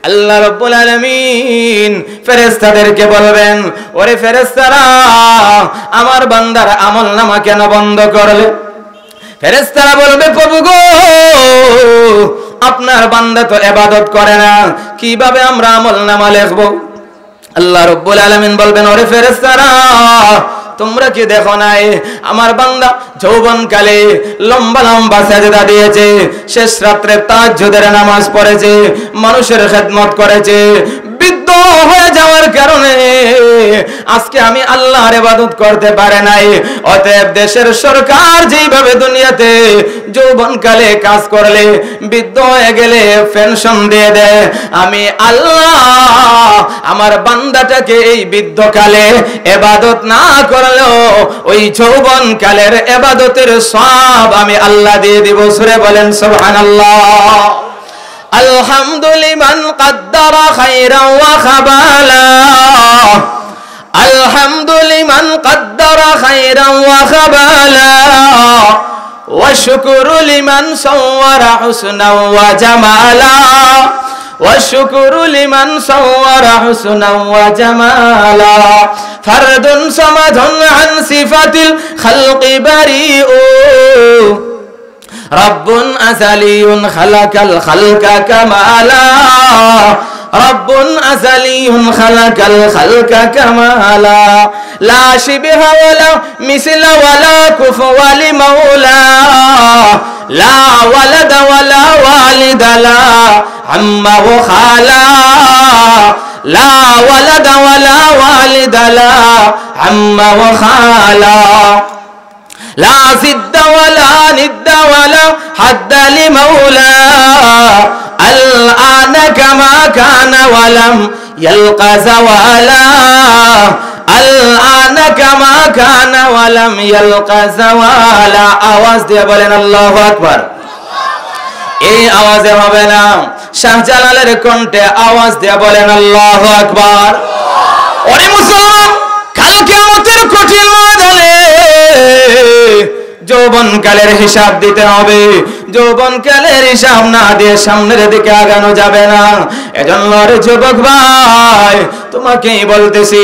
আল্লাহ রাব্বুল আলামিন ফেরেশতাদেরকে বলবেন, ওরে ফেরেশতারা, আমার বান্দার আমলনামা কেন বন্ধ করলে? ফেরেশতারা বলবে, প্রভু গো, আপনার বান্দা তো ইবাদত করে না, কিভাবে আমরা আমলনামা লিখব? আল্লাহ রাব্বুল আলামিন বলবেন, ওরে ফেরেশতারা, তোমরা কি দেখো নাই আমার বান্দা যৌবনকালে লম্বা লম্বা সাজদা দিয়েছে, শেষ রাত্রে তাহাজ্জুদের নামাজ পড়েছে, মানুষের খেদমত করেছে, বৃদ্ধ হয়ে যাওয়ার কারণে আজকে আমি আল্লাহর ইবাদত করতে পারে নাই। অতএব দেশের সরকার যেইভাবে দুনিয়াতে যৌবনকালে কাজ করলে বৃদ্ধ হয়ে গেলে পেনশন দিয়ে দেয়, আমি আল্লাহ আমার বান্দাটাকে এই বৃদ্ধকালে ইবাদত না করলেও ওই যৌবনকালের ইবাদতের সওয়াব আমি আল্লাহ দিয়ে দিব। সূরা বলেন সুবহানাল্লাহ। আলহামদুলিমান কাদ্দারা খায়রান ওয়া খাবালা, আলহামদুলিমান কাদ্দারা খায়রান ওয়া খাবালা, ওয়া শুকরু লিমান সাওয়ারা হুসনান ওয়া জামালা, ওয়া শুকরু লিমান সাওয়ারা হুসনান ওয়া জামালা, ফারদুন সামাদুন আন সিফাতিল খালকি বারিউ, রব্বুন আযালিয়ুন খালাকাল খালকা কামালা, রব্বুন আযালিয়ুন খালাকাল খালকা কামালা, লা শিবহা ওয়ালা মিসলা ওয়ালা কুফওয়া লিমাওলা, লা ওয়ালাদা ওয়ালা ওয়ালিদা লা আম্মা ওয়া খালা, লা ওয়ালাদা ওয়ালা ওয়ালিদা লা আম্মা ওয়া খালা, লা জিদ্দা ওয়ালা নিদ্দা ওয়ালা হাদ্দা লিমাওলা, আল-আনা কামা কানা ওয়ালাম ইয়ালকা যাওয়ালা, আল-আনা কামা কানা ওয়ালাম ইয়ালকা যাওয়ালা। আওয়াজ দিয়ে বলেন আল্লাহু আকবার। এই আওয়াজে হবে না, শাহজালালের কণ্ঠে আওয়াজ দিয়ে বলেন আল্লাহু আকবার। ওরে মুসলমান, কাল কিয়ামতের কঠিন ময়দানে যৌবনকালের হিসাব দিতে হবে। যৌবনকালের হিসাব না দিয়ে সামনের দিকে আগানো যাবে না। এজন্য রে যুবক ভাই, তোমাকেই বলতেছি,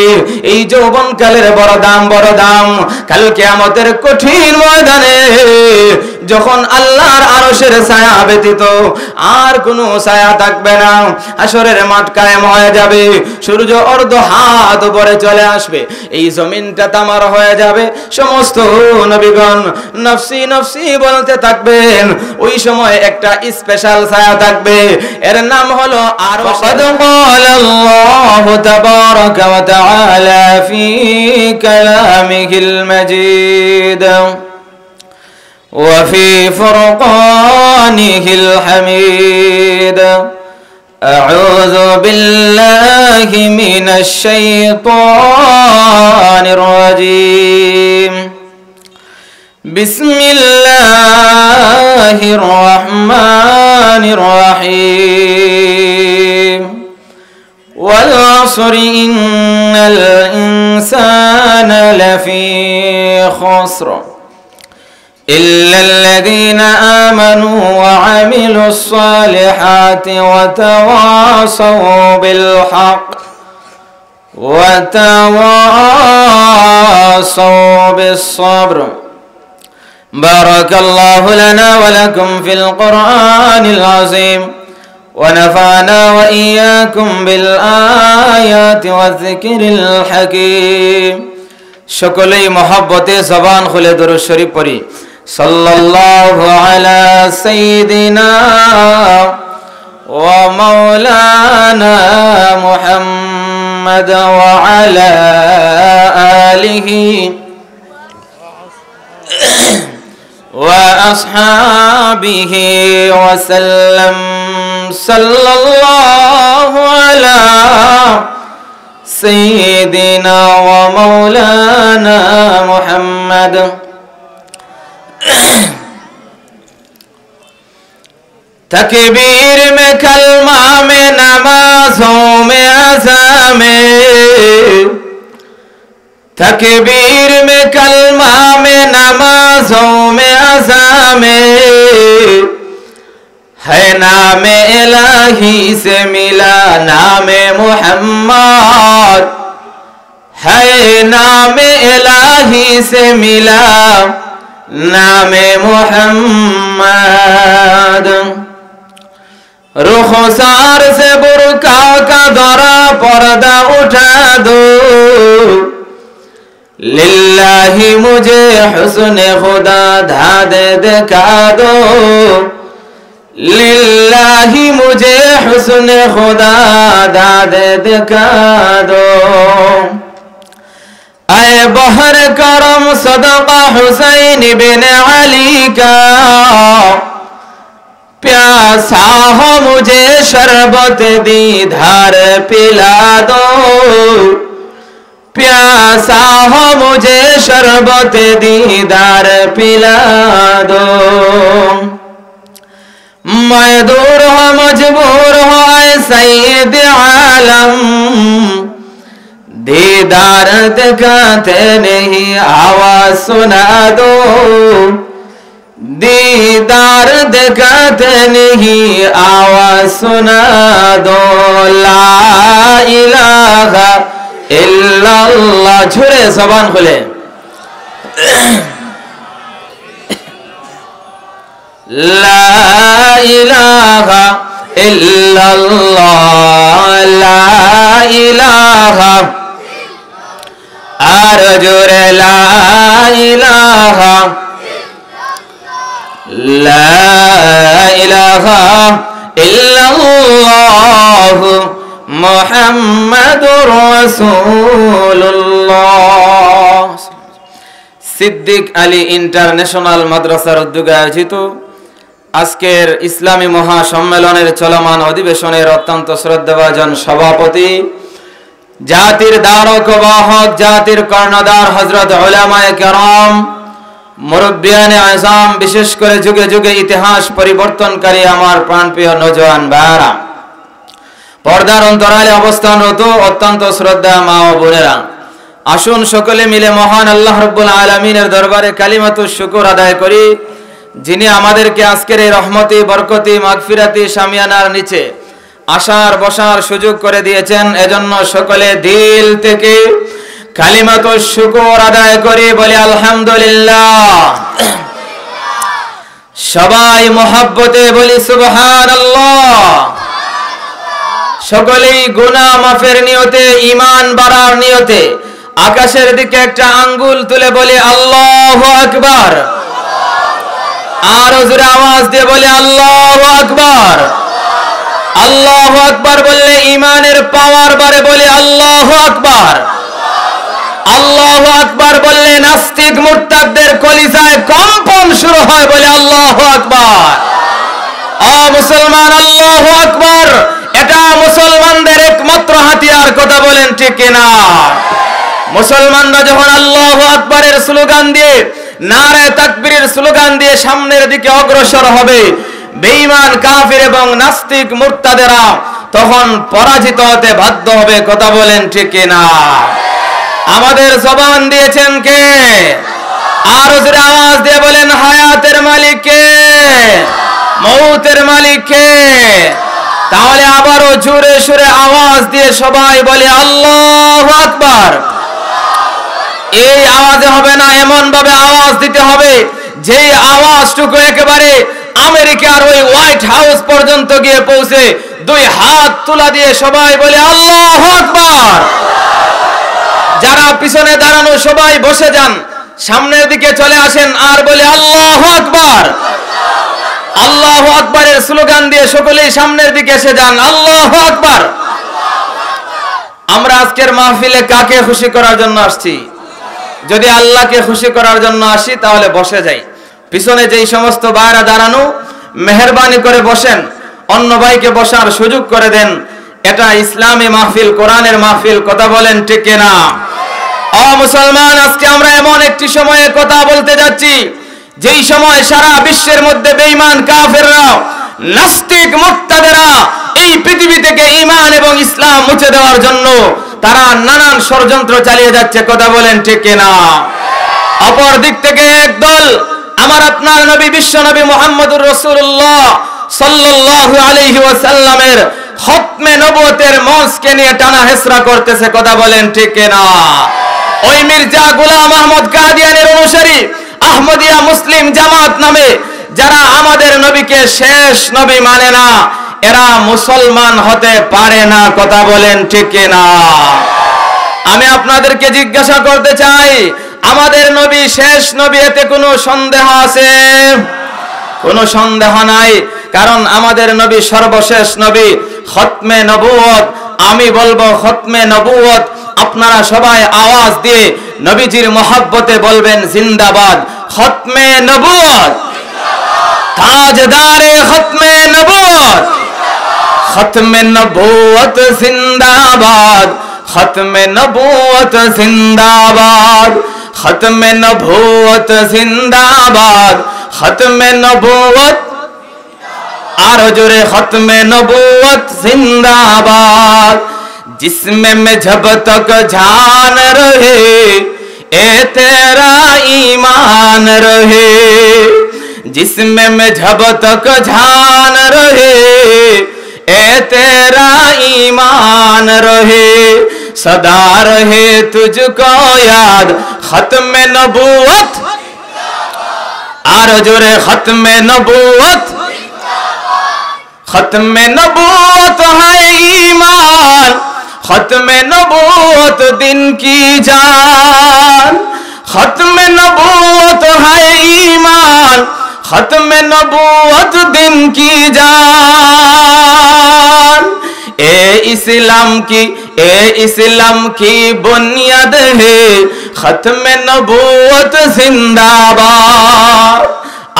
এই যৌবনকালের বড় দাম, বড় দাম। কাল কিয়ামতের কঠিন ময়দানে যখন আল্লাহর আরশের ছায়া ব্যতীত আর কোনো ছায়া থাকবে না, হাসরের মাঠ কায়েম হয়ে যাবে, সূর্য অর্ধ হাত উপরে চলে আসবে, এই জমিনটা তামার হয়ে যাবে, সমস্ত নবীগণ নফসি নফসি বলতে থাকবেন। ওই সময় একটা স্পেশাল ছায়া থাকবে, এর নাম হলো আরশ। قد قال الله تبارك وتعالى في كلامه المجيد وفي فرقانه الحميد أعوذ بالله من الشيطان الرجيم بسم الله الرحمن الرحيم والعصر إن الإنسان لفي خسر إلا الذين آمنوا وعملوا الصالحات وتواصوا بالحق وتواصوا بالصبر. بارك الله لنا ولكم في القرآن العظيم ونفعنا وإياكم بالآيات والذكر الحكيم. সকলেই মহব্বতে জবান খুলে দরুদ শরীফ পড়ি। সাল্লাল্লাহু আলা সাইয়্যিদিনা ওয়া মাওলানা মুহাম্মদ ওয়া আলা আলিহি ওয়া আসহাবিহি ওয়া সাল্লাম। সাল্লাল্লাহু আলা سيدنا ومولانا محمد. तकबीर में कलमा में नमाज़ों में अज़ा में, तकबीर में कलमा में नमाज़ों में अज़ा में, है नाम इलाही से मिला नाम मोहम्मद, है नाम इलाही से मिला नाम मोहम्मद। रुखसार से बुरका का दरा पर्दा उठा दो, लिल्लाही मुझे हुस्न खुदा धादे दिखा दो, लिल्लाही मुझे हुस्न खुदा दादे दिखा दो। ऐ बहर करम सदका हुसैन बिन अली का, प्यासा हो मुझे शरबत दीदार पिला दो, प्यासा हो मुझे शरबत दीदार पिला दो। मैं दूर हो मजबूर हो सैयद आलम, दीदार दिखाते नहीं आवाज सुना दो, दीदार दिखाते नहीं आवाज सुना दो। ला इलाहा इल्लल्लाह, झुरे जबान खुले, ला इलाहा इल्लल्लाह, ला इलाहा आरजुरे, ला इलाहा, ला इलाहा इल्लल्लाह मुहम्मदुर রাসূলুল্লাহ। সিদ্দিক আলী ইন্টারন্যাশনাল মাদ্রাসার উদ্যোগে আয়োজিত আজকের ইসলামী মহাসম্মেলনের চলমান অধিবেশনের অত্যন্ত শ্রদ্ধাভাজন সভাপতি, জাতির ধারক বাহক, জাতির কর্ণধার হযরত উলামায়ে কেরাম, মুরব্বিয়ানে আযম, বিশেষ করে যুগে যুগে ইতিহাস পরিবর্তনকারী আমার প্রাণপ্রিয় নওজোয়ান ভাইরা, পর্দার অন্তরালে অবস্থানরত অত্যন্ত শ্রদ্ধা মা ও বোনেরা, আসুন সকলে মিলে মহান আল্লাহ রাব্বুল আলামিনের দরবারে কালিমাতুশ শুকর আদায় করি, যিনি আমাদেরকে আজকের এই রহমতি বরকতি মাগফিরাতি শামিয়ানার নিচে আসার বসার সুযোগ করে দিয়েছেন। এজন্য সকলে দিল থেকে কালিমাতুশ শুকর আদায় করি, বলি আলহামদুলিল্লাহ। সবাই মহব্বতে বলি সুবহানাল্লাহ। সকলেই গুনাহ মাফের নিয়তে, ঈমান বাড়ার নিয়তে আকাশের দিকে একটা আঙ্গুল তুলে বলি আল্লাহু আকবার। আর জোরে আওয়াজ দিয়ে বলি আল্লাহু আকবার। আল্লাহু আকবার বললে ঈমানের পাওয়ার বাড়ে, বলি আল্লাহু আকবার। আল্লাহু আকবার বললে নাস্তিক মুরতাদদের কলিজায় কম্পন শুরু হয়, বলে আল্লাহু আকবার। ও মুসলমান, আল্লাহু আকবার এটা মুসলমানদের একমাত্র হাতিয়ার, কথা বলেন ঠিক কিনা? মুসলমানরা যখন আল্লাহু আকবারের স্লোগান দিয়ে, নারে তাকবীরের স্লোগান দিয়ে সামনের দিকে অগ্রসর হবে, বেঈমান কাফির এবং নাস্তিক মুরতাদেরা তখন পরাজিত হতে বাধ্য হবে, কথা বলেন ঠিক কিনা? আমাদের জবান দিয়েছেন কে? আর জোরে আওয়াজ দিয়ে বলেন হায়াতের মালিক কে? মউতের মালিক কে? তাহলে আবারও জোরে সুরে আওয়াজ দিয়ে সবাই বলে আল্লাহু আকবার। এই আওয়াজে হবে না, এমন ভাবে আওয়াজ দিতে হবে যেই আওয়াজটুকু একেবারে আমেরিকার ওই হোয়াইট হাউস পর্যন্ত গিয়ে পৌঁছে দুই হাত তুলা দিয়ে সবাই বলে আল্লাহু আকবার। যারা পিছনে দাঁড়ানো সবাই বসে যান, সামনের দিকে চলে আসেন আর বলে আল্লাহু আকবার। আল্লাহু আকবারের স্লোগান দিয়ে সকলেই সামনের দিকে এসে যান, আল্লাহু আকবার। আমরা আজকের মাহফিলে কাকে খুশি করার জন্য আসছি? যদি আল্লাহকে খুশি করার জন্য আসি তাহলে বসে যাই। পিছনে যেই সমস্ত ভাইরা দাঁড়ানো, মেহেরবানি করে বসেন, অন্য ভাইকে বসার সুযোগ করে দেন। এটা ইসলামী মাহফিল, কোরআনের মাহফিল, কথা বলেন ঠিক কিনা? ও মুসলমান, আজকে আমরা এমন একটি সময়ে কথা বলতে যাচ্ছি যেই সময় সারা বিশ্বের মধ্যে বেঈমান কাফেররা, নাস্তিক মুরতাদেরা এই পৃথিবী থেকে ঈমান এবং ইসলাম মুছে দেওয়ার জন্য তারা নানান ষড়যন্ত্র চালিয়ে যাচ্ছে, কথা বলেন ঠিক কিনা? অপর দিক থেকে একদল আমার আপনার নবী বিশ্ব নবী মুহাম্মদুর রাসূলুল্লাহ সাল্লাল্লাহু আলাইহি ওয়াসাল্লামের খতমে নবুয়তের মঞ্চকে নিয়ে টানা হেসরা করতেছে, কথা বলেন ঠিক কিনা? ওই মির্জা গোলাম আহমদ কাদিয়ানীর অনুসারী আহমদিয়া মুসলিম জামাত নামে যারা আমাদের নবীকে শেষ নবী মানে না, এরা মুসলমান হতে পারে না, কথা বলেন ঠিক কিনা? আমি আপনাদেরকে জিজ্ঞাসা করতে চাই, আমাদের নবী শেষ নবী, এতে কোনো সন্দেহ আছে? কোনো সন্দেহ নাই, কারণ আমাদের নবী সর্বশেষ নবী। খতমে নবুয়ত, আমি বলবো খতমে নবুয়ত, আপনারা সবাই আওয়াজ দিয়ে নবীজির মহব্বতে বলবেন জিন্দাবাদ। খতমে নবুয়ত, তাজদারে খতমে নবুয়ত, খতমে নবুয়ত জিন্দাবাদ, খতমে নবুয়ত জিন্দাবাদ, খতমে নবুয়ত জিন্দাবাদ, খতমে নবুয়ত আরো জোরে, খতমে নবুয়ত জিন্দাবাদ। जिसमें मैं जब तक जान रहे ए तेरा ईमान रहे, जिसमें मैं जब तक जान रहे ए तेरा ईमान रहे, सदा रहे तुझको याद खत्म नबूवत, आरो जोरे खत्म नबूवत, खत्म नबूवत है ईमान, खत्म नबूवत दिन की जान, खत्म नबूवत है ईमान, खत्म नबूवत दिन की जान। ए इस्लाम की बुनियाद है, खत्म नबूवत जिंदाबाद।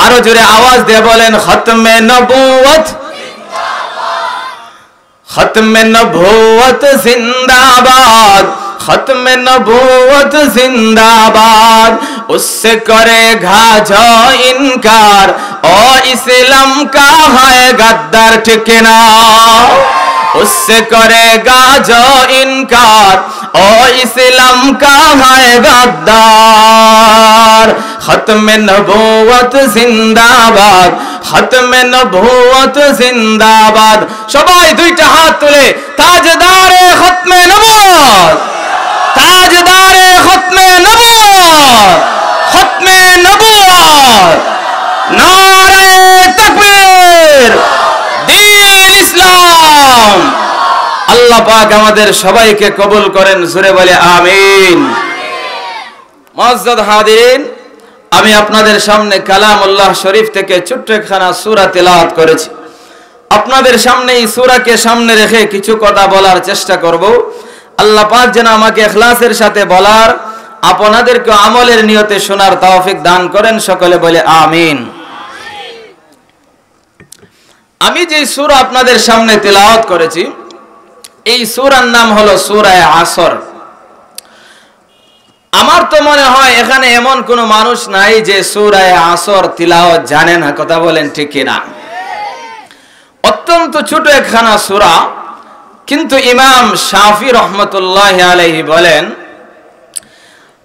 आरो जोरे आवाज दे बोलें खत्म नबूवत, खत्म नबूवत जिंदाबाद, खत्म नबूवत जिंदाबाद। उससे करेगा जो इनकार ओ इस्लाम का है गद्दार, ठीक ना? उससे करेगा जो इनकार ओ इस्लाम का है गद्दार। खत्म नबूवत जिंदाबाद, खत्म नबूवत जिंदाबाद। সবাই দুইটা হাত তুলে তাজদারে খতমে নবুয়ত, তাজদারে খতমে নবুয়ত, খতমে নবুয়ত, নারে তাকবীর, দ্বীন ইসলাম। আল্লাহ পাক আমাদের সবাইকে কবুল করেন, জোরে বলে আমিন। মুআজ্জাদ হাদিরিন, আমি আপনাদের সামনে কালামুল্লাহ শরীফ থেকে ছোট্ট একখানা সূরা তেলাওয়াত করেছি। আপনাদের সামনে এই সূরাকে সামনে রেখে কিছু কথা বলার চেষ্টা করব। আল্লাহ পাক যেন আমাকে ইখলাসের সাথে বলার, আপনাদেরকে আমলের নিয়তে শোনার তৌফিক দান করেন, সকলে বলে আমিন। আমি যে সূরা আপনাদের সামনে তেলাওয়াত করেছি, এই সূরার নাম হলো সূরা আসর। আমার তো মনে হয় এখানে এমন কোন মানুষ নাই যে সূরা আসর তিলাওয়াত জানে না, কথা বলেন ঠিক কিনা? অত্যন্ত ছোট একখানা সূরা, কিন্তু ইমাম শাফি রহমতুল্লাহ আলাইহি বলেন,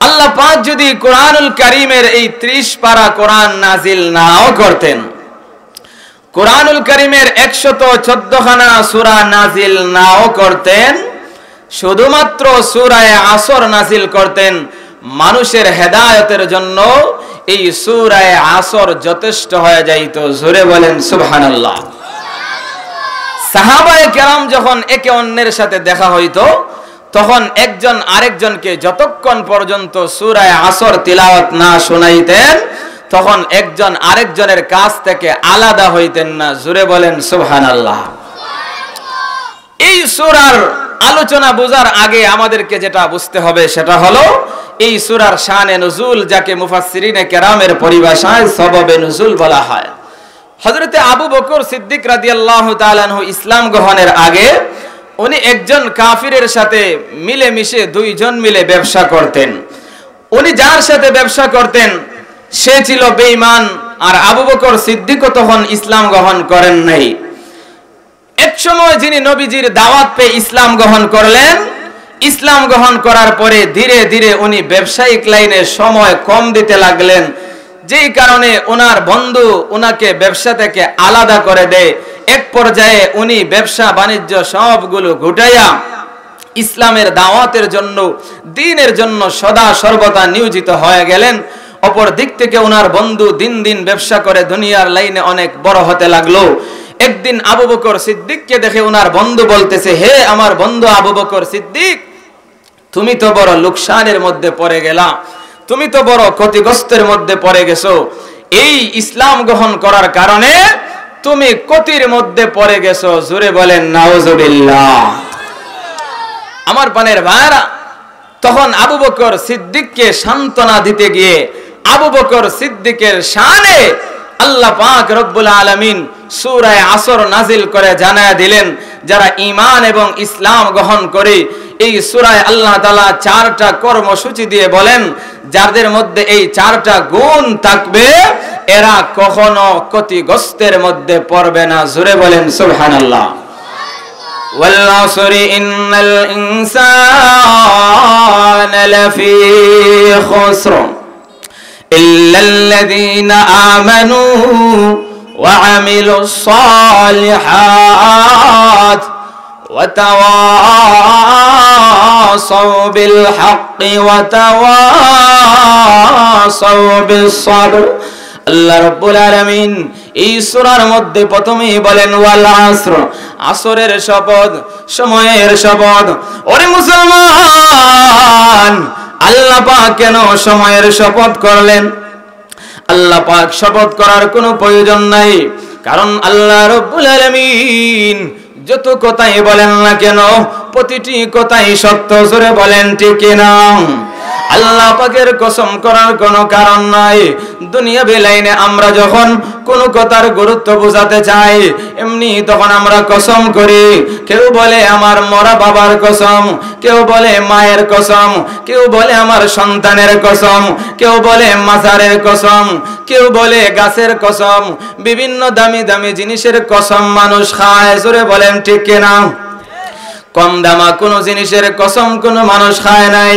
আল্লাহ পাক যদি কোরআনুল কারীমের এই 30 পারা কোরআন নাজিল নাও করতেন, কোরআনুল কারীমের 114 খানা সূরা নাজিল নাও করতেন, শুধুমাত্র সূরা আসর নাজিল করতেন, মানুষের হেদায়েতের জন্য এই সূরা আসর যথেষ্ট হয়ে যাইত। জোরে বলেন সুবহানাল্লাহ। সাহাবায়ে কেরাম যখন একে অন্যের সাথে দেখা হইতো, তখন একজন আরেকজনকে যতক্ষণ পর্যন্ত সূরা আসর তিলাওয়াত না শোনাইতেন, তখন একজন আরেকজনের কাছ থেকে আলাদা হইতেন না। জোরে বলেন সুবহানাল্লাহ। এই সূরার আলোচনা বোঝার আগে আমাদেরকে যেটা বুঝতে হবে সেটা হলো এই সূরার শানে নুজুল, যাকে মুফাসসিরিনে কেরামের পরিভাষায় সবাবে নুজুল বলা হয়। হযরতে আবু বকর সিদ্দিক রাদিয়াল্লাহু তাআলা আনহু ইসলাম গ্রহণের আগে উনি একজন কাফিরের সাথে মিলেমিশে, দুইজন মিলে ব্যবসা করতেন। উনি যার সাথে ব্যবসা করতেন সে ছিল বেঈমান, আর আবু বকর সিদ্দিকও তখন ইসলাম গ্রহণ করেন নাই। এক সময় যিনি নবীজির দাওয়াত পেয়ে ইসলাম গ্রহণ করলেন, ইসলাম গ্রহণ করার পরে ধীরে ধীরে উনি ব্যবসায়িক লাইনে সময় কম দিতে লাগলেন, যেই কারণে ওনার বন্ধু ওনাকে ব্যবসা থেকে আলাদা করে দেয়। এক পর্যায়ে উনি ব্যবসা বাণিজ্য সবগুলো ঘুটাইয়া ইসলামের দাওয়াতের জন্য, দ্বীনের জন্য সদা সর্বদা নিয়োজিত হয়ে গেলেন। অপর দিক থেকে ওনার বন্ধু দিন দিন ব্যবসা করে দুনিয়ার লাইনে অনেক বড় হতে লাগলো। একদিন আবু বকর সিদ্দিককে দেখে ওনার বন্ধু বলতেছে, হে আমার বন্ধু আবু বকর সিদ্দিক, তুমি তো বড় লোকসানের মধ্যে পড়ে গেলা, তুমি তো বড় ক্ষতিগ্রস্তের মধ্যে পড়ে গেছো। এই ইসলাম গ্রহণ করার কারণে তুমি ক্ষতির মধ্যে পড়ে গেছো। জোরে বলেন নাউজুবিল্লাহ। আমার পানের ভাইরা, তখন আবু বকর সিদ্দিককে সান্ত্বনা দিতে গিয়ে আবু বকর সিদ্দিকের শানে আল্লাহ পাক রব্বুল আলামিন সূরা আসর নাজিল করে জানায়া দিলেন, যারা ঈমান এবং ইসলাম গ্রহণ করে এই সূরায় আল্লাহ তাআলা 4টা কর্মসূচি দিয়ে বলেন, যাদের মধ্যে এই 4টা গুণ থাকবে এরা কখনো ক্ষতিগ্রস্তের মধ্যে পড়বে না। জোরে বলেন সুবহানাল্লাহ। ওয়াল আসরি ইন্নাল ইনসানা লাফি খুসর ইল্লাল্লাযীনা আমানু ওয়া আমিলুস সালিহাত ওয়া তাওয়াসাউ বিল হাক্কি ওয়া তাওয়াসাউ বিস সাবর। আল্লাহ রাব্বুল আলামিন এই সূরার মধ্যে প্রথমেই বলেন ওয়াল আসর, আসরের শপথ, সময়ের শপথ। ওরে মুসলমান, আল্লাহ পাক কেন সময়ের শপথ করলেন? আল্লাহ পাক শপথ করার কোনো প্রয়োজন নাই, কারণ আল্লাহ রাব্বুল আলামিন যত কথাই বলেন না কেন প্রতিটি কথাই সত্য। জোরে বলেন ঠিক না? আল্লাহ পাকের কসম করার কোনো কারণ নাই। দুনিয়া বেলাইনে আমরা যখন কোনো কথার গুরুত্ব বোঝাতে চাই এমনি তখন আমরা কসম করি। কেউ বলে আমার মরা বাবার কসম, কেউ বলে মায়ের কসম, কেউ বলে আমার সন্তানের কসম, কেউ বলে মাজারের কসম, কেউ বলে গাছের কসম। বিভিন্ন দামি দামি জিনিসের কসম মানুষ খায়। জোরে বলেন ঠিক না? কম দামা কোন জিনিসের কসম কোন মানুষ খায় নাই।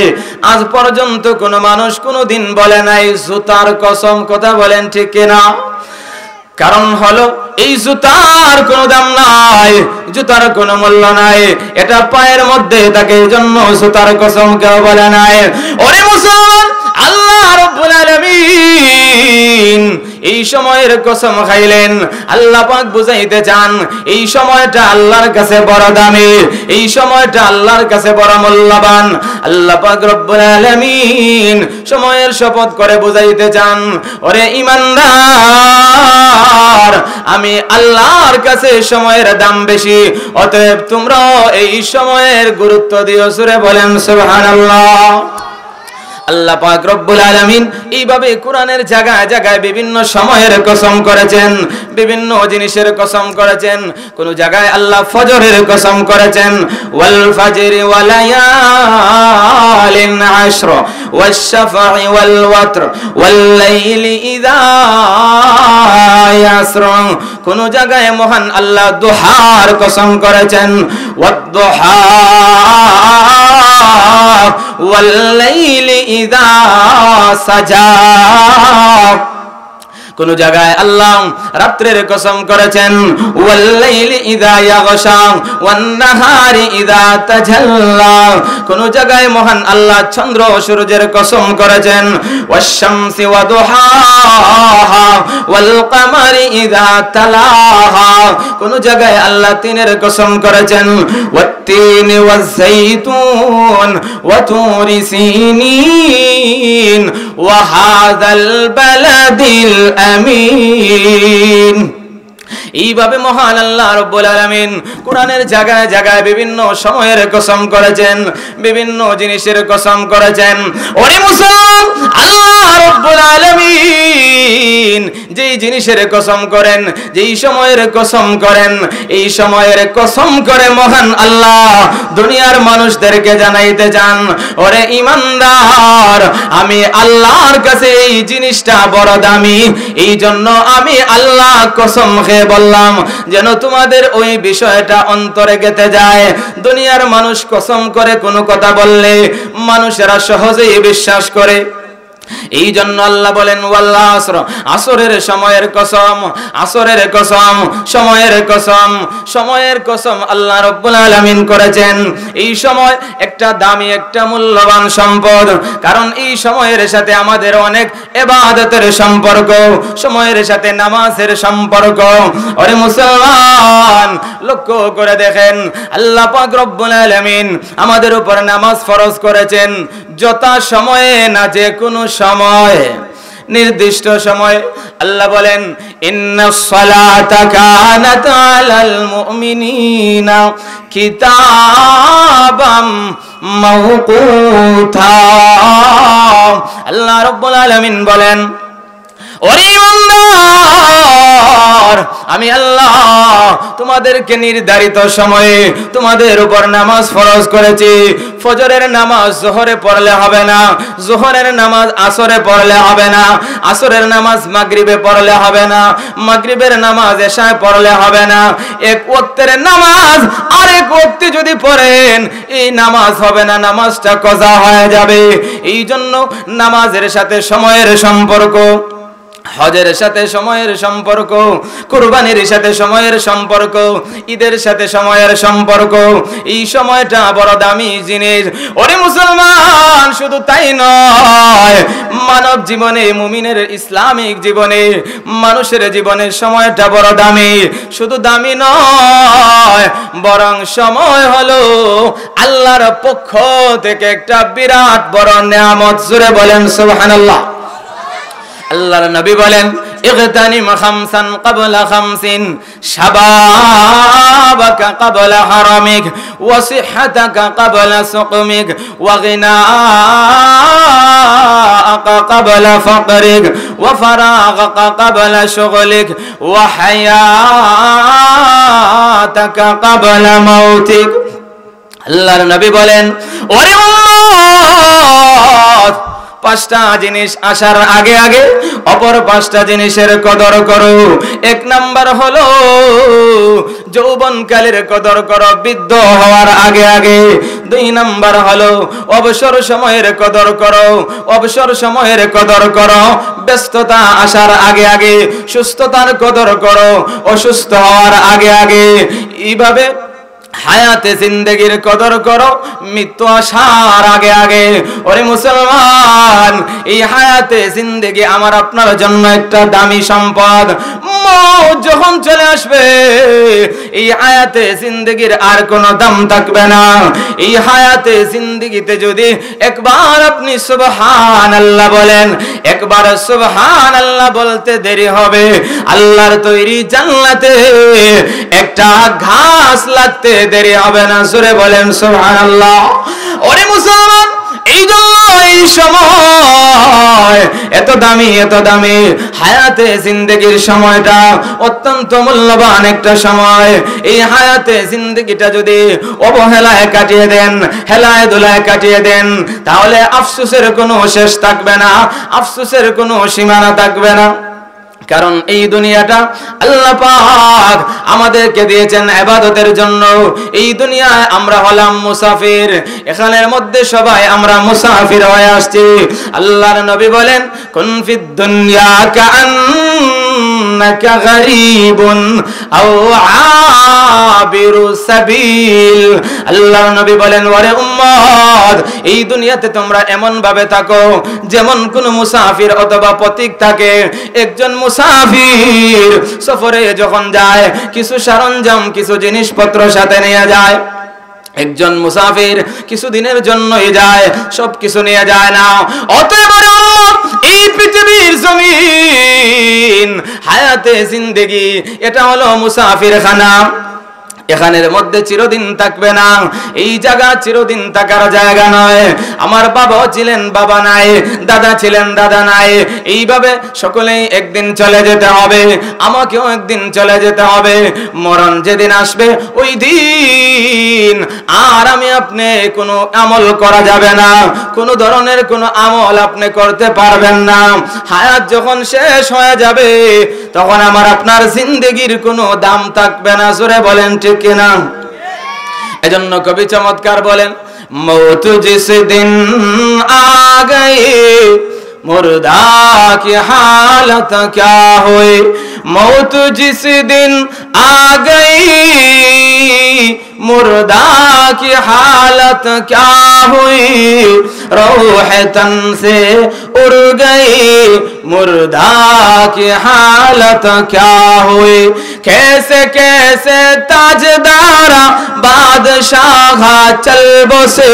আজ পর্যন্ত কোন মানুষ কোনদিন বলে নাই জুতার কসম। কথা বলেন ঠিক কিনা? কারণ হলো এই জুতার কোনো দাম নাই, জুতার কোনো মূল্য নাই, এটা পায়ের মধ্যে থাকে, এই জন্য জুতার কসম কেউ বলে নাই। ওরে মুসলমান, আল্লাহ রাব্বুল আলামিন এই সময়ের কসম খাইলেন। আল্লাহ পাক বুঝাইতে চান এই সময়টা আল্লাহর কাছে বড় দামি, এই সময়টা আল্লাহর কাছে বড় মূল্যবান। আল্লাহ পাক রব্বুল আলামিন সময়ের শপথ করে বুঝাইতে চান, ওরে ঈমানদার, আমি আল্লাহর কাছে সময়ের দাম বেশি, অতএব তোমরা এই সময়ের গুরুত্ব দিও। সূরা বলেন সুবহানাল্লাহ। আল্লাহ পাক রব্বুল আলামিন এইভাবে কোরআনের জায়গায় জায়গায় বিভিন্ন সময়ের কসম করেছেন, বিভিন্ন জিনিসের কসম করেছেন। কোন জায়গায় আল্লাহ ফজরের কসম করেছেন, ওয়াল ফাজরি ওয়া লায়ালিন আশর ওয়াশ শাফঈ ওয়াল ওয়াতর ওয়াল লাইলি ইযা ইয়াসর। কোন জায়গায় মহান আল্লাহ দুহার কসম করেছেন, ওয়াদ দুহা ওয়াল লাইলি ইযা সাজা। কোন জায়গায় আল্লাহ রাত্রের কসম করেছেন, ওয়াল লাইলি ইযা ইয়াগশা ওয়ান নাহারি ইযা তাজাল্লা। কোন জায়গায় মহান আল্লাহ চন্দ্র ও সূর্যের কসম করেছেন, ওয়াশ শামসি ওয়া দুহাহা ওয়াল কমারি ইযা তালাহা। কোন জায়গায় আল্লাহ তিনের কসম করেছেন, ওয়াত-তিনি ওয়াজ-যাইতুন ওয়া তুরি সিনিন ওয়া হাযাল বালাদিল আমিন। এইভাবে মহান আল্লাহ রাব্বুল আলামিন কোরআনের জায়গায় জায়গায় বিভিন্ন সময়ের কসম করেছেন, বিভিন্ন জিনিসের কসম করেছেন। ওরে মুসলমান, আল্লাহ রাব্বুল আলামিন যেই জিনিসের কসম করেন, যেই সময়ের কসম করেন, এই সময়ের কসম করে মহান আল্লাহ দুনিয়ার মানুষদেরকে জানাইতে চান, ওরে ঈমানদার, আমি আল্লাহর কাছে এই জিনিসটা বড় দামি, এই জন্য আমি আল্লাহ কসম খেয়ে বললাম যেন তোমাদের ওই বিষয়টা অন্তরে গেঁথে যায়। দুনিয়ার মানুষ কসম করে কোনো কথা বললে মানুষেরা সহজেই বিশ্বাস করে, এই জন্য আল্লাহ বলেন ওয়াল আসর, আসরের সময়ের কসম, আসরের কসম, সময়ের কসম, সময়ের কসম আল্লাহ রাব্বুল আলামিন করেছেন। এই সময় একটা দামি, একটা মূল্যবান সম্পদ, কারণ এই সময়ের সাথে আমাদের অনেক ইবাদতের সম্পর্ক, সময়ের সাথে নামাজের সম্পর্ক। ওরে মুসলমান, লক্ষ্য করে দেখেন, আল্লাহ পাক রব্বুল আলামিন আমাদের উপর নামাজ ফরজ করেছেন যথা সময়ে না, যে কোনো সময়, নির্দিষ্ট সময়। আল্লাহ বলেন ইন্নাস সালাতা কানাত আলাল মুমিনিনা কিতাবাম মাওকুতা। আল্লাহ রাব্বুল আলামিন বলেন, ওরে ইমানদার, আমি আল্লাহ তোমাদেরকে নির্ধারিত সময়ে তোমাদের উপর নামাজ ফরজ করেছি। ফজরের নামাজ যোহরে পড়লে হবে না, যোহরের নামাজ আসরে পড়লে হবে না, আসরের নামাজ মাগরিবে পড়লে হবে না, মাগরিবের নামাজ এশায় পড়লে হবে না। এক ওয়াক্তের নামাজ আরেক ওয়াক্তে যদি পড়েন, এই নামাজ হবে না, নামাজটা কাজা হয়ে যাবে। এই জন্য নামাজের সাথে সময়ের সম্পর্ক, হজের সাথে সময়ের সম্পর্ক, কুরবানির সাথে সময়ের সম্পর্ক, ঈদের সাথে সময়ের সম্পর্ক। এই সময়টা বড় দামি জিনিস। ওরে মুসলমান, শুধু তাই নয়, মানব জীবনে, মুমিনের ইসলামিক জীবনে, মানুষের জীবনে সময়টা বড় দামি। শুধু দামি নয়, বরং সময় হলো আল্লাহর পক্ষ থেকে একটা বিরাট বড় নেয়ামত। জোরে বলেন সুবহানাল্লাহ। আল্লাহর নবী বলেন ইগতানিম খামসান ক্বাবলা খামসিন, শাবাবাকা ক্বাবলা হারামিক, ওয়া সিহহাতাকা ক্বাবলা সুকমিক, ওয়া গিনাআকা ক্বাবলা ফাকরিক, ওয়া ফারাগাকা ক্বাবলা শুগলিক, ওয়া হায়াতাকা ক্বাবলা মাউতিক। আল্লাহর নবী বলেন, ওরে উম্মত, পাঁচটা জিনিস আসার আগে আগে অপর পাঁচটা জিনিসের কদর করো। এক নাম্বার হলো যৌবনকালের কদর করো, বৃদ্ধ হওয়ার আগে আগে। দুই নাম্বার হলো অবসর সময়ের কদর করো, অবসর সময়ের কদর করো, ব্যস্ততা আসার আগে আগে। সুস্থতার কদর করো, অসুস্থ হওয়ার আগে আগে। এইভাবে হায়াতে জিন্দেগির কদর করো, মৃত্যু আসার আগে আগে। ওরে মুসলমান, এই হায়াতে জিন্দেগি আমার আপনার জন্য একটা দামি সম্পদ। মওত যখন চলে আসবে, এই হায়াতে জিন্দেগির আর কোনো দাম থাকবে না। এই হায়াতে জিন্দেগিতে যদি একবার আপনি সুবহানাল্লাহ বলেন, একবার সুবহানাল্লাহ বলতে দেরি হবে, আল্লাহর তৈরি জান্নাতে একটা ঘাস লাগতে দেরি হবে না। জোরে বলেন সুবহানাল্লাহ। ওরে মুসলমান, এই জন্য এই সময় এত দামি, এত দামি। হায়াতে জিন্দেগির সময়টা অত্যন্ত মূল্যবান একটা সময়। এই হায়াতে জিন্দেগিটা যদি অবহেলায় কাটিয়ে দেন, হেলায় দোলায় কাটিয়ে দেন, তাহলে আফসোসের কোনো শেষ থাকবে না, আফসোসের কোনো সীমানা থাকবে না। কারণ এই দুনিয়াটা আল্লাহ পাক আমাদেরকে দিয়েছেন ইবাদতের জন্য। এই দুনিয়ায় আমরা হলাম মুসাফির, এখানের মধ্যে সবাই আমরা মুসাফির হয়ে আসছি। আল্লাহর নবী বলেন কুন ফিদ দুনিয়া কাআন্নাকা গরীবুন আও আবিরু সাবিল। আল্লাহর নবী বলেন, ওরে উম্মত, এই দুনিয়াতে তোমরা এমন ভাবে থাকো যেমন কোন মুসাফির অথবা পথিক থাকে। একজন মুসাফির সফরে যখন যায়, কিছু সরঞ্জাম, কিছু জিনিসপত্র সাথে নিয়ে যায়। একজন মুসাফির কিছুদিনের জন্যই যায়, সব কিছু নিয়ে যায় না। অতএব এই পৃথিবীর জমিন, হায়াতে জিন্দেগি, এটা হলো মুসাফির খানা। এখানের মধ্যে চিরদিন থাকবে না, এই জায়গা চিরদিন থাকার জায়গা নয়। আমার বাবাও ছিলেন, বাবা নাই, দাদা ছিলেন, দাদা নাই। এইভাবে সকলেই একদিন চলে যেতে হবে, আমাকেও একদিন চলে যেতে হবে। মরণ যেদিন আসবে, ওই দিন আর আমি আপনি কোনো আমল করা যাবে না, কোনো ধরনের কোনো আমল আপনি করতে পারবেন না। হায়াত যখন শেষ হয়ে যাবে, তখন আমার আপনার জিন্দেগির কোনো দাম থাকবে না। জোরে বলেন ঠিক কিনা? এজন্য কবি চমৎকার বলেন, মৌত জিস দিন আ গয়ে मुर्दा की हालत क्या हुई, मौत जिस दिन आ गई मुर्दा की हालत क्या हुई, रूह तन से उड़ गई मुर्दा की हालत क्या हुई। कैसे कैसे ताजदारा बादशाह चल बसे,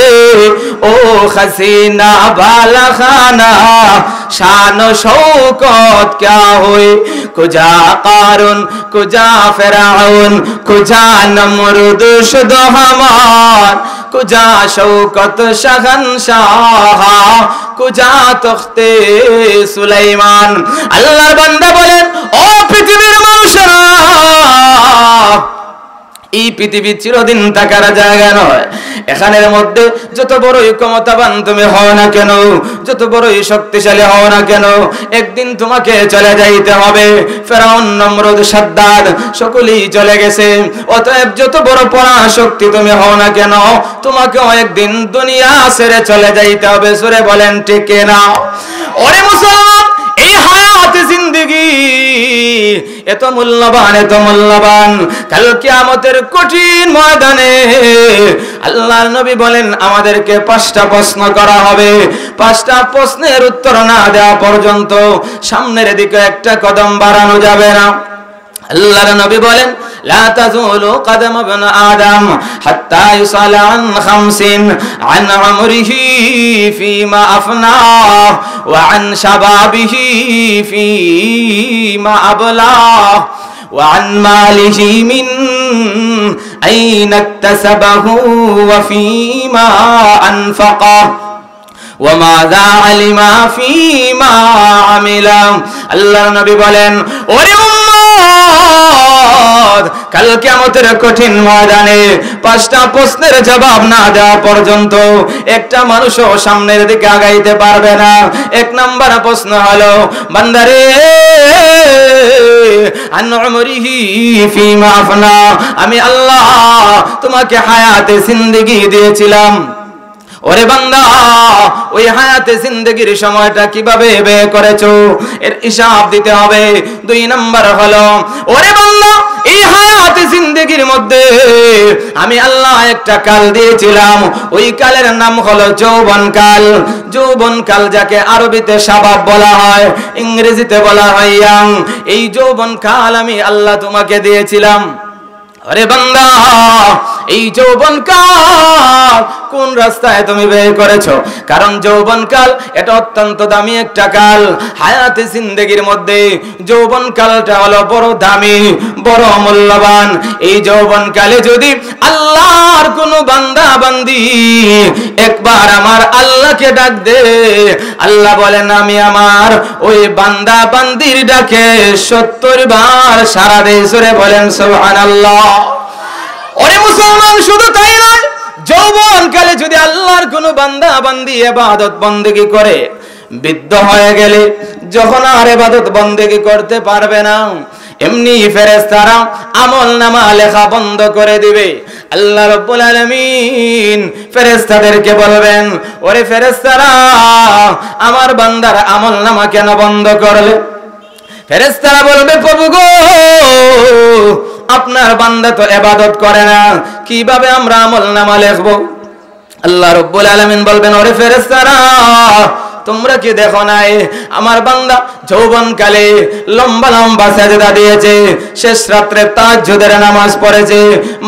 ओ हसीना बाला खाना शान शौकत क्या हुई। कुजा कारुन कुजा फिरौन कुजा नमरूद शुद हमान, कुजा शौकत शहनशाह कुजा तख्ते सुलाइमान। আল্লাহর বান্দা বলেন, ও পৃথিবীর মানুষেরা, এই পৃথিবী চিরদিন থাকার জায়গা নয়। এখানের মধ্যে যত বড়ই ক্ষমতাবান তুমি হও না কেন, যত বড়ই শক্তিশালী হও না কেন, একদিন তোমাকে চলে যাইতে হবে। ফেরাউন, নমরুদ, সাদ্দাদ সকলেই চলে গেছে। অতএব যত বড় পরাশক্তি তুমি হও না কেন, তোমাকেও একদিন দুনিয়া ছেড়ে চলে যাইতে হবে। সূরা বলেন ঠিক কিনা? ওরে মুসলমান, এই হায়াত জিন্দেগি এত মূল্যবান, এত মূল্যবান। কাল কিয়ামতের কঠিন ময়দানে আল্লাহর নবী বলেন, আমাদেরকে 5টা প্রশ্ন করা হবে। 5টা প্রশ্নের উত্তর না দেওয়া পর্যন্ত সামনের দিকে একটা কদম বাড়ানো যাবে না। আল্লাহর নবী বলেন, لا تزول قدم ابن آدم حتى يسأل عن 5: عن عمره فيما أفناه، وعن شبابه فيما أبلاه، وعن ماله من أين اكتسبه وفيما أنفقه، وماذا علم فيما عمل। আল্লাহর নবী বলেন, ওরে কাল কিয়ামতের কঠিন ময়দানে 5টা প্রশ্নের জবাব না দেওয়া পর্যন্ত একটা মানুষও সামনের দিকে আগাইতে পারবে না। 1 নাম্বার প্রশ্ন হলো, বান্দারে আন উমরিহি ফিমা আফনা, আমি আল্লাহ তোমাকে হায়াতে জিন্দেগি দিয়েছিলাম। ওরে বান্দা, ওই হায়াতে জিন্দেগির সময়টা কিভাবে ব্যয় করেছো এর হিসাব দিতে হবে। 2 নাম্বার হলো, ওরে বান্দা, এই হায়াতে জিন্দেগির মধ্যে আমি আল্লাহ একটা কাল দিয়েছিলাম, ওই কালের নাম হলো যৌবনকাল। যৌবনকাল যাকে আরবিতে শাবাব বলা হয়, ইংরেজিতে বলা হয় ইয়াং। এই যৌবনকাল আমি আল্লাহ তোমাকে দিয়েছিলাম। আরে বান্দা, এই যৌবনকাল কোন রাস্তায় তুমি ব্যয় করেছো? কারণ যৌবনকাল এটা অত্যন্ত দামি একটা কাল। হায়াতে জিন্দেগির মধ্যে যৌবনকালটা হলো বড় দামি, বড় মূল্যবান। এই যৌবনকালে যদি আল্লাহর কোন বান্দা বান্দি একবার আমার আল্লাহকে ডাক দে, আল্লাহ বলেন আমি আমার ওই বান্দা বান্দির ডাকে 70 বার সাড়া দেই। সূরা বলেন সুবহানাল্লাহ। ওরে মুসলমান, শুধু তাই নয়, যৌবনকালে যদি আল্লাহর কোন বান্দা বান্দি ইবাদত বন্দেগী করে, বৃদ্ধ হয়ে গেলে যখন আর ইবাদত বন্দেগী করতে পারবে না, এমনি ফেরেশতারা আমলনামা লেখা বন্ধ করে দিবে। আল্লাহ রাব্বুল আলামিন ফেরেশতাদেরকে বলবেন, ওরে ফেরেশতারা, আমার বান্দার আমলনামা কেন বন্ধ করলে? ফেরেশতারা বলবে, প্রভু গো, আপনার বান্দা তো ইবাদত করে না, কিভাবে আমরা আমলনামা লিখব? আল্লাহ রাব্বুল আলামিন বলবেন, ওরে ফেরেশতারা, তোমরা কি দেখো নাই আমার বান্দা যৌবনকালে লম্বা লম্বা সাজদা দিয়েছে, শেষ রাত্রে তাহাজ্জুদের নামাজ পড়েছে,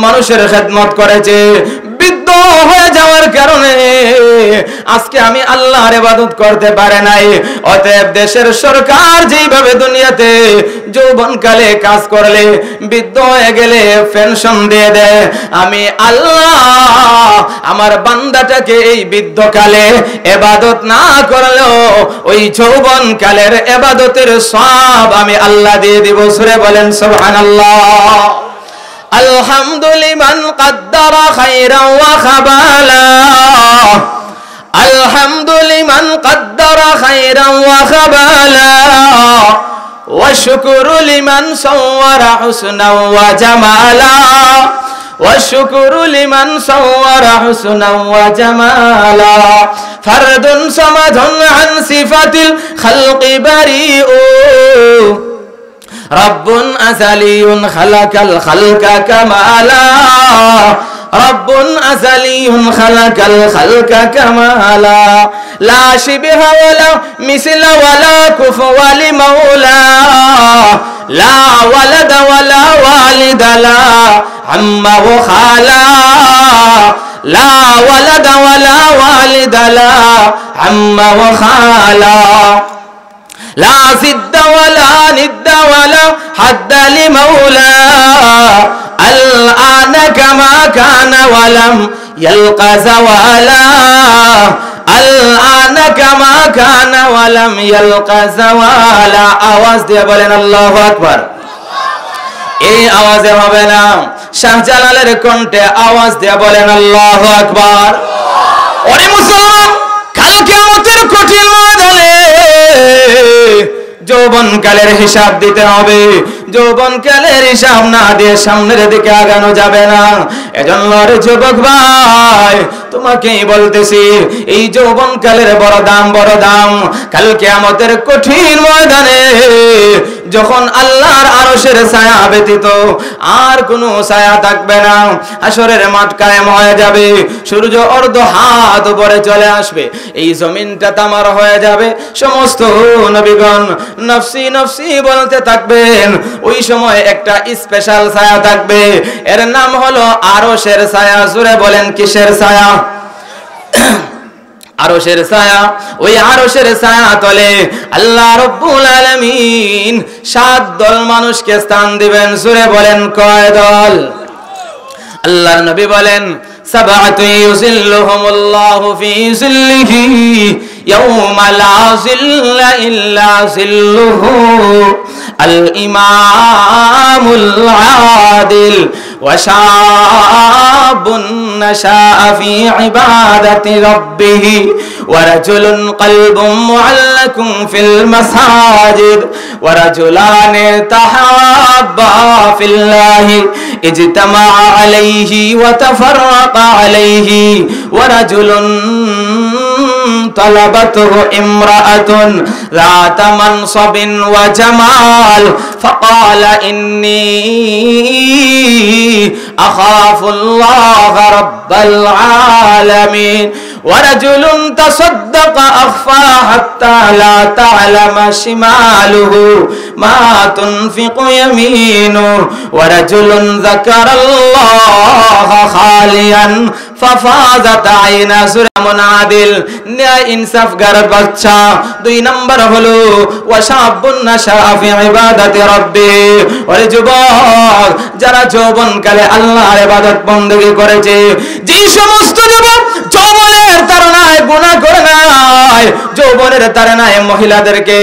মানুষের খেদমত করেছে। বৃদ্ধ হয়ে যাওয়ার কারণে আজকে আমি আল্লাহর ইবাদত করতে পারে নাই। অতএব দেশের সরকার যেইভাবে দুনিয়াতে যৌবনকালে কাজ করলে বৃদ্ধ হয়ে গেলে পেনশন দিয়ে দেয়, আমি আল্লাহ আমার বান্দাটাকে এই বৃদ্ধকালে ইবাদত না করলেও ওই যৌবনকালের ইবাদতের সওয়াব আমি আল্লাহ দিয়ে দিব। সূরা বলেন সুবহানাল্লাহ। আলহামদুলিমান কদ্দারা খায়রান ওয়া খাবালা, আলহামদুলিমান কদ্দারা খায়রান ওয়া খাবালা, ওয়া শুকরু লিমান সাওয়ারা হুসনান ওয়া জামালা, والشكر لمن صور حسنا وجمالا فرد صمد عن صفة الخلق بريء رب أزلي خلق الخلق كمالا رب أزلي خلق الخلق كمالا لا شبه ولا مثل ولا كفو لمولى لا ولد ولا والد لا عم وخالا لا ولد ولا والد لا عم وخالا لا زد ولا ند ولا حد لمولى الآن كما كان ولم يلقى زوالا الآن كما كان ولم يلقى زوالا আওয়াজ দিয়ে বলেন আল্লাহু আকবার এই আওয়াজে হবে না শাহজালালের কণ্ঠে আওয়াজ দিয়ে বলেন আল্লাহু আকবার ওরে মুসলমান কাল কিয়ামতের কঠিন ময়দানে যৌবনকালের হিসাব দিতে হবে যৌবনকালের হিসাব না দিয়ে সামনের দিকে আগানো যাবে না এজন্য রে যুবক ভাই তোমাকেই বলতেছি এই যৌবনকালের বড় দাম কাল কিয়ামতের কঠিন ময়দানে যখন আল্লাহর আরশের ছায়া ব্যতীত আর কোনো ছায়া থাকবে না হাসরের মাঠ কায়েম হয়ে যাবে সূর্য অর্ধ হাত উপরে চলে আসবে এই জমিনটা তামার হয়ে যাবে সমস্ত নবীগণ নফসি নফসি বলতে থাকবেন ওই সময় একটা স্পেশাল ছায়া থাকবে এর নাম হলো আরশের ছায়া জোরে বলেন কিসের ছায়া আরশের ছায়া ওই আরশের ছায়া তলে আল্লাহ রাব্বুল আলামিন 7 দল মানুষকে স্থান দিবেন জোরে বলেন কয় দল আল্লাহর নবী বলেন সাবাতু ইউযিল্লুহুমুল্লাহু ফি যিল্লিহি ইয়াওমা লা যিল্লা ইল্লা যিল্লুহু আল ইমামুল আদিল ওয়া শাবুন নাশাআ ফি ইবাদাতি রাব্বিহি ওয়া রাজুলুন কলবুন মুআল্লাকুন ফিল মাসাজিদ ওয়া রাজুলানি তাহাব্বা ফিল্লাহি ইজতামা আলাইহি ওয়া তাফাররাকা আলাইহি ওয়া রাজুলুন طلبته امرأة ذات منصب وجمال فقال إني أخاف الله رب العالمين ورجل تصدق أخفى حتى لا تعلم شماله ما تنفق يمينه ورجل ذكر الله خاليا ففازت عينا سرمن عادل ন্যায় ইনসাফগার বাচ্চা 2 নাম্বার হলো ওয়াশাবুন নাশা ফি ইবাদাতি রাব্বি ওরে যুবক যারা যৌবনকালে আল্লাহর ইবাদত বندگی করেছে যে সমস্ত যুবক যৌবনের তাড়নায় গুনাহ করে নাই যৌবনের তাড়নায় মহিলাদেরকে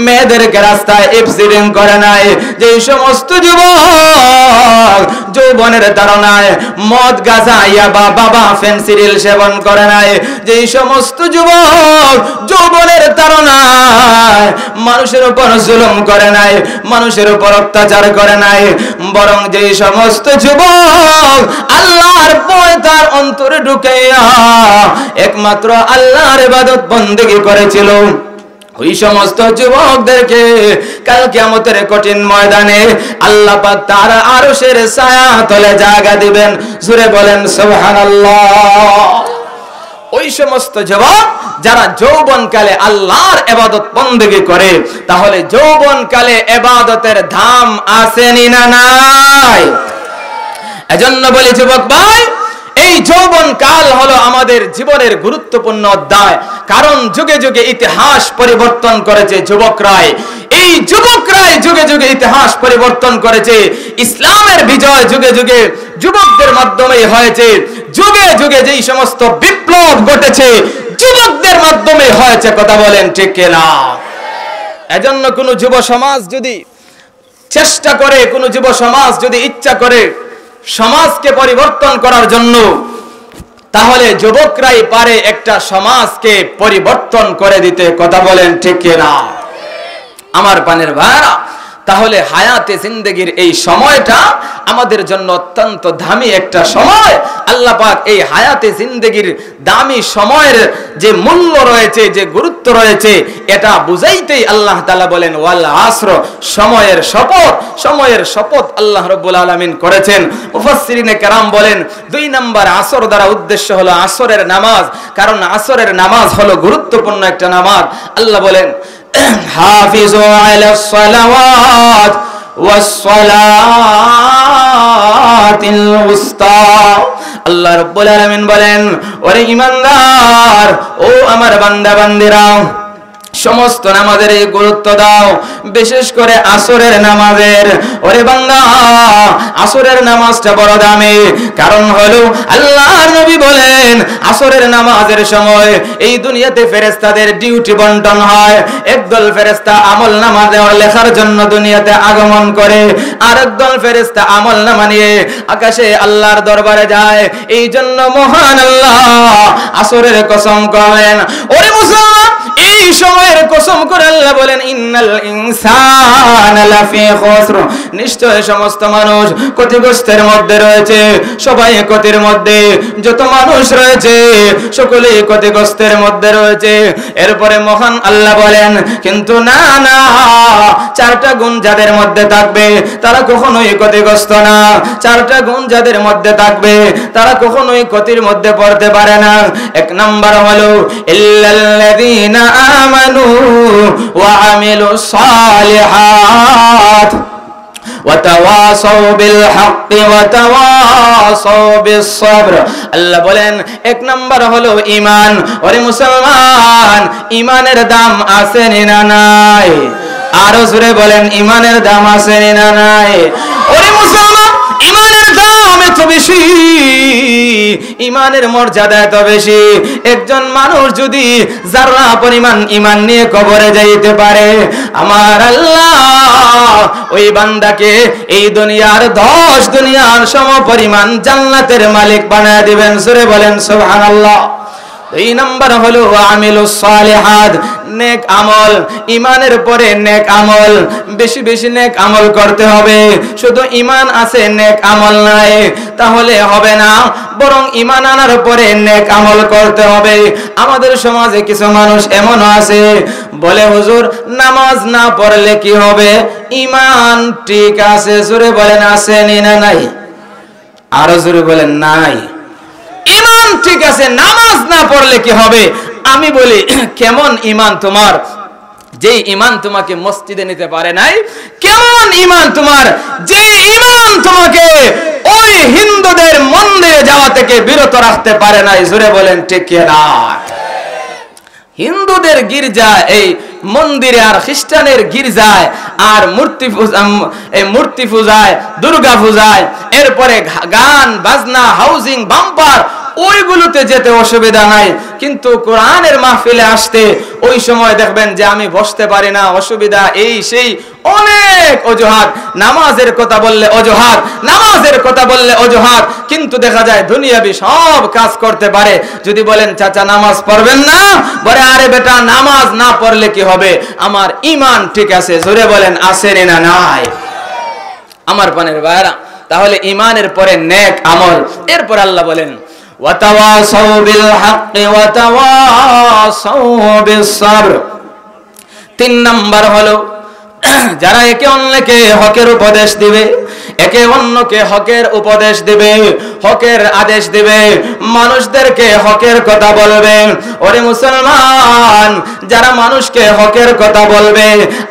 মেয়েদেরকে রাস্তায় অ্যাক্সিডেন্ট করে নাই যে সমস্ত যুবক যৌবনের তাড়নায় মদ গাঁজা ইয়াবা বাবা ফেনসিডিল সেবন করে নাই যে সমস্ত যুবক যৌবনের তাড়নায় মানুষের উপর জুলুম করে নাই মানুষের উপর অত্যাচার করে নাই বরং যে সমস্ত যুবক আল্লাহর ভয় তার অন্তরে ঢুকাইয়া একমাত্র আল্লাহর ইবাদত বندگی করেছিল ওই সমস্ত যুবকদেরকে কাল কিয়ামতের কঠিন ময়দানে আল্লাহ পাক তার আরশের ছায়া তলে জায়গা দিবেন জোরে বলেন সুবহানাল্লাহ ওই সমস্ত যুবক যারা যৌবনকালে আল্লাহর ইবাদত বندگی করে তাহলে যৌবনকালে ইবাদতের ধাম আসেনি না নাই এজন্য বলি যুবক ভাই এই যৌবন কাল হলো আমাদের জীবনের গুরুত্বপূর্ণ অধ্যায় কারণ যুগে যুগে ইতিহাস পরিবর্তন করেছে যুবকরাই এই যুবকরাই যুগে যুগে ইতিহাস পরিবর্তন করেছে ইসলামের বিজয় যুগে যুগে যুবকদের মাধ্যমেই হয়েছে যুগে যুগে যেই সমস্ত বিপ্লব ঘটেছে যুবকদের মাধ্যমে হয়েছে কথা বলেন ঠিক কিনা এজন্য কোন যুব সমাজ যদি চেষ্টা করে কোন যুব সমাজ যদি ইচ্ছা করে সমাজকে পরিবর্তন করার জন্য তাহলে যুবকরাই পারে একটা সমাজকে পরিবর্তন করে দিতে কথা বলেন ঠিক কিনা আমার পানের ভাইরা তাহলে হায়াতে জিন্দেগির এই সময়টা আমাদের জন্য অত্যন্ত দামি একটা সময়। আল্লাহ পাক এই হায়াতে জিন্দেগির দামি সময়ের যে মূল্য রয়েছে, যে গুরুত্ব রয়েছে, এটা বুঝাইতেই আল্লাহ তাআলা বলেন ওয়াল আসর, সময়ের শপথ। সময়ের শপথ আল্লাহ রাব্বুল আলামিন করেছেন। মুফাসসিরিনে কেরাম বলেন 2 নম্বর আসর দ্বারা উদ্দেশ্য হলো আসরের নামাজ, কারণ আসরের নামাজ হলো গুরুত্বপূর্ণ একটা নামাজ। আল্লাহ বলেন হাফিজু আলাস সালাওয়াত ওয়াস সালাতিল উস্তা। আল্লাহ রাব্বুল আলামিন বলেন ওরে ঈমানদার, ও আমার বান্দা বান্দিরা, সমস্ত নামাজের গুরুত্ব দাও, বিশেষ করে আসরের নামাজের। ওরে বান্দা, আসরের নামাজটা বড় দামি। কারণ হলো আল্লাহর নবী বলেন আসরের নামাজের সময় এই দুনিয়াতে ফেরেশতাদের ডিউটি বন্টন হয়। একদল ফেরেশতা আমল নামা লেখার জন্য দুনিয়াতে আগমন করে, আরেক দল ফেরেশতা আমল নামা নিয়ে আকাশে আল্লাহর দরবারে যায়। এই জন্য মহান আল্লাহ আসরের কসম করেন। ওরে মুসলমান, এই সময়ের কসম করে আল্লাহ বলেন ইন্নাল ইনসানা লাফি খুসর, নিশ্চয় সমস্ত মানুষ ক্ষতিগ্রস্তের মধ্যে রয়েছে। সবাই ক্ষতির মধ্যে, যত মানুষ রয়েছে সকলেই ক্ষতিগ্রস্তের মধ্যে রয়েছে। এরপরে মহান আল্লাহ বলেন কিন্তু না না, 4টা গুণ যাদের মধ্যে থাকবে তারা কখনোই ক্ষতিগ্রস্ত না। 4টা গুণ যাদের মধ্যে থাকবে তারা কখনোই ক্ষতির মধ্যে পড়তে পারে না। 1 নাম্বার হলো ইল্লাল্লাযীনা আমানু ওয়া আমিলুস সালিহাত ওয়া তাওয়াসাউ বিল হাক্কি ওয়া তাওয়াসাউ বিস সবর। আল্লাহ বলেন 1 নাম্বার হলো ঈমান। ওরে মুসলমান, ঈমানের দাম আছে না নাই? আরো জোরে বলেন ঈমানের দাম আছে না নাই? ওরে মুসলমান, ঈমানের দাম এত বেশি, ঈমানের মর্যাদা এত বেশি। একজন মানুষ যদি যারা পরিমাণ ঈমান নিয়ে কবরে যাইতে পারে, আমার আল্লাহ ওই বান্দাকে এই দুনিয়ার 10 দুনিয়ার সমপরিমাণ জান্নাতের মালিক বানায় দিবেন। জোরে বলেন সুবহানাল্লাহ। 2 নাম্বার হলো আমিলুস সালিহাত, নেক আমল। ঈমানের পরে নেক আমল, বেশি বেশি নেক আমল করতে হবে। শুধু ঈমান আছে নেক আমল নাই তাহলে হবে না, বরং ঈমান আনার পরে নেক আমল করতে হবে। আমাদের সমাজে কিছু মানুষ এমন আছে বলে হুজুর নামাজ না পড়লে কি হবে? ঈমান ঠিক আছে, জোরে বলেন আছে না নাই? আরো জোরে বলেন নাই। ঈমান ঠিক আছে, নামাজ না পড়লে কি হবে? আমি বলি কেমন ঈমান তোমার, যে ঈমান তোমাকে মসজিদে নিতে পারে নাই? কেমন ঈমান তোমার, যে ঈমান তোমাকে ওই হিন্দুদের মন্দিরে যাওয়া থেকে বিরত রাখতে পারে নাই? জোরে বলেন ঠিক কি না? হিন্দুদের গির্জা এই মন্দিরে আর খ্রিস্টানের গির্জায় আর মূর্তি পূজায়, দুর্গা পূজায়, এরপরে গান বাজনা, হাউজিং বাম্পার, ওইগুলোতে যেতে অসুবিধা নাই। কিন্তু কোরআনের মাহফিলে আসতে ওই সময় দেখবেন যে আমি বসতে পারি না, অসুবিধা, এই সেই অনেক অজুহাত। নামাজের কথা বললে অজুহাত, নামাজের কথা বললে অজুহাত, কিন্তু দেখা যায় দুনিয়াবি সব কাজ করতে পারে। যদি বলেন চাচা নামাজ পড়বেন না, বলে আরে বেটা নামাজ না পড়লে কি হবে? আমার ঈমান ঠিক আছে, জোরে বলেন আছে না নাই? আমার পানের ভাইরা, তাহলে ঈমানের পরে নেক আমল। এরপর আল্লাহ বলেন ওয়াতাওয়াসাউ বিল হাক্কি ওয়াতাওয়াসাউ বিস সবর। 3 নাম্বার হলো যারা একে অন্যকে হকের উপদেশ দিবে, একে অন্যকে হকের উপদেশ দিবে, হকের আদেশ দিবে, মানুষদেরকে হকের কথা বলবে। ওরে মুসলমান, যারা মানুষকে হকের কথা বলবে,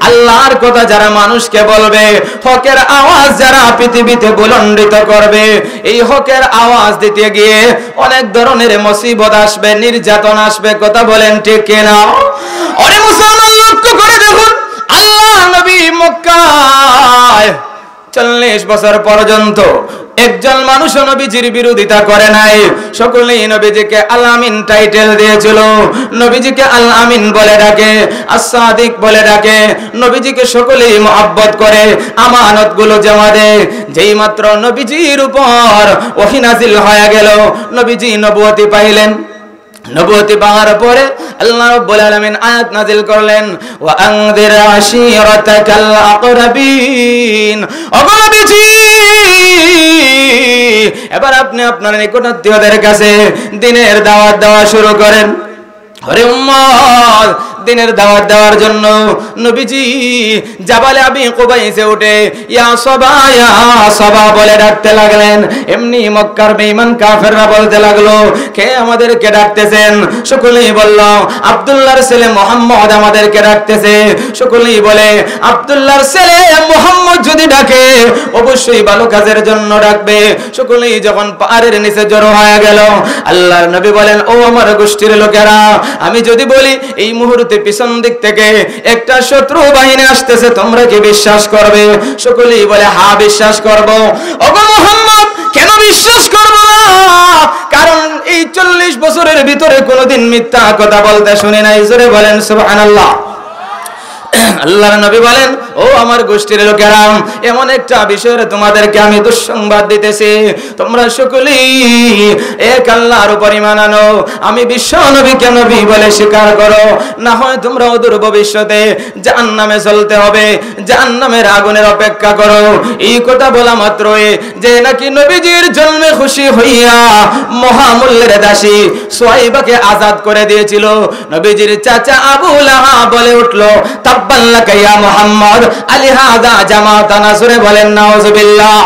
আল্লাহর কথা যারা মানুষকে বলবে, হকের আওয়াজ যারা পৃথিবীতে বুলন্দিত করবে, এই হকের আওয়াজ দিতে গিয়ে অনেক ধরনের মুসিবত আসবে, নির্যাতন আসবে। কথা বলেন ঠিক কিনা? ওরে মুসলমান, লক্ষ্য করে দেখুন, আল্লাহ নবী মক্কায় 40 বছর পর্যন্ত একজন মানুষ নবীজির বিরোধিতা করে নাই। সকলেই নবীজিকে আল আমিন টাইটেল দিয়েছিল, নবীজিকে আল আমিন বলে ডাকে, as-সাদিক বলে ডাকে। নবীজিকে সকলেই মহব্বত করে, আমানতগুলো জমা দেয়। যেই মাত্র নবীজির উপর ওহী নাজিল হয়ে গেল, নবীজি নবুয়তি পাইলেন, নবুয়তি পাওয়ার পরে আল্লাহ রাব্বুল আলামিন আয়াত নাযিল করলেন, ওয়া আনযির আশীরাতাকাল আকরাবিন। ওগো নবীজি, এবার আপনি আপনার নিকটাত্মীয়দের কাছে দ্বীনের দাওয়াত দেওয়া শুরু করেন। আরে উম্মত, দ্বীনের দাওয়াত দেওয়ার জন্য নবীজি জাবালে আবি কুবাইসে উঠে ইয়া সাবা বলে ডাকতে লাগলেন। এমনি মক্কার বেঈমান কাফেররা বলতে লাগলো, কে আমাদেরকে ডাকতেছেন? সকলেই বলল, আব্দুল্লাহর ছেলে মুহাম্মদ আমাদেরকে ডাকতেছে। সকলেই বলে, আব্দুল্লাহর ছেলে মুহাম্মদ যদি ডাকে অবশ্যই ভালো কাজের জন্য ডাকবে। সকলেই যখন পাহাড়ের নিচে জড়ো হয়ে গেল, আল্লাহর নবী বলেন, ও আমার গোষ্ঠীর লোকেরা, আমি যদি বলি এই মুহূর্তে পিছন দিক থেকে একটা শত্রু বাহিনী আসতেছে, তোমরা কি বিশ্বাস করবে? সকলেই বলে, হ্যাঁ বিশ্বাস করব। ওগো মুহাম্মদ, কেন বিশ্বাস করব না? কারণ এই 40 বছরের ভিতরে কোনোদিন মিথ্যা কথা বলতে শুনি নাই। জোরে বলেন সুবহানাল্লাহ। আল্লাহর নবী বলেন, ও আমার গোষ্ঠীর লোকেরা, এমন একটা বিষয়ে তোমাদেরকে আমি দুঃসংবাদ দিতেছি, তোমরা সকলেই এক আল্লাহর উপর ঈমান আনো, আমি বিশ্ব নবীকে নবী বলে স্বীকার করো, না হয় তোমরা অদূর ভবিষ্যতে জাহান্নামে চলতে হবে, জাহান্নামের আগুনের অপেক্ষা করো। এই কথা বলা মাত্রই যে নাকি নবীজির জন্মে খুশি হইয়া মহামূল্যের দাসী সুহাইবাকে আজাদ করে দিয়েছিল, নবীজির চাচা আবু লাহাব বলে উঠলো, তাব্বান লাকা ইয়া মুহাম্মদ আলিহাযা জামাতানা। সুরে বলেন নাউযুবিল্লাহ।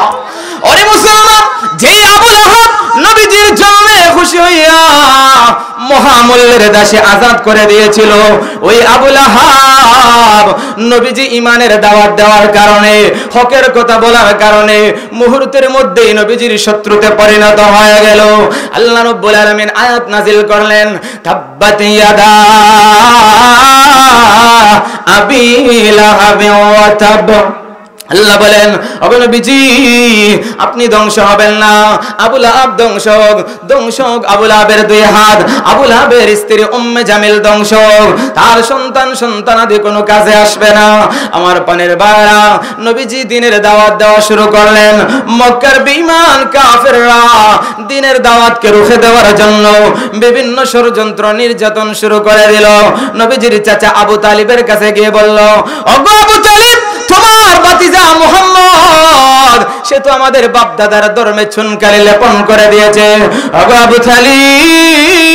ওরে মুসলমান, যে আবু লাহাব নবীজির জন্মে খুশি হইয়া মহামূল্যের দাসী আজাদ করে দিয়েছিল, ওই আবু লাহাব নবীজি ঈমানের দাওয়াত দেওয়ার কারণে, হকের কথা বলার কারণে মুহূর্তের মধ্যেই নবীজির শত্রুতে পরিণত হয়ে গেল। আল্লাহ রাব্বুল আলামিন আয়াত নাযিল করলেন, তাব্বাত ইয়াদা আবি লাহাব ওয়া তাব। আল্লাহ বলেন, ওগো নবীজি, আপনি ধ্বংস হবেন না। আবু লাহাব ধ্বংস হোক, আবু লাহাবের 2 হাত, আবু লাহাবের স্ত্রী উম্মে জামিল ধ্বংস হোক, তার সন্তানাদি কোনো কাজে আসবে না। আমার পানের ভাইরা, নবীজি দ্বীনের দাওয়াত দেওয়া শুরু করলেন। মক্কার বেঈমান কাফেররা দ্বীনের দাওয়াতকে রুখে দেওয়ার জন্য বিভিন্ন ষড়যন্ত্র নির্যাতন শুরু করে দিল। নবীজির চাচা আবু তালিবের কাছে গিয়ে বলল, ওগো আবু তালিব, তোমার ভাতিজা মুহাম্মদ সে তো আমাদের বাপ দাদার ধর্মে চুনকালি লেপন করে দিয়েছে। ওগো আবু তালিব,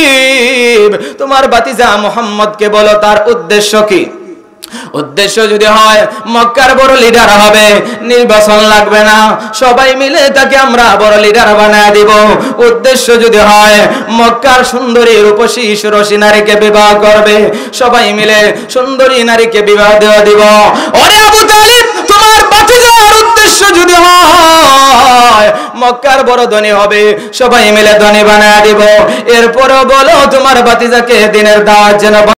তোমার ভাতিজা মুহাম্মদকে বলো তার উদ্দেশ্য কি? উদ্দেশ্য যদি হয় মক্কার বড় লিডার হবে, নির্বাচন লাগবে না, সবাই মিলে তাকে আমরা বড় লিডার বানায় দিব। উদ্দেশ্য যদি হয় মক্কার সুন্দরী রূপসী সুরসী নারীকে বিবাহ করবে, সবাই মিলে সুন্দরী নারীকে বিবাহ দেওয়া দিব। ওরে আবু তালিব, তোমার ভাতিজার উদ্দেশ্য যদি হয় মক্কার বড় ধনী হবে, সবাই মিলে ধনী বানায় দিব। এরপরও বলো তোমার ভাতিজাকে দ্বীনের দাওয়াত যেন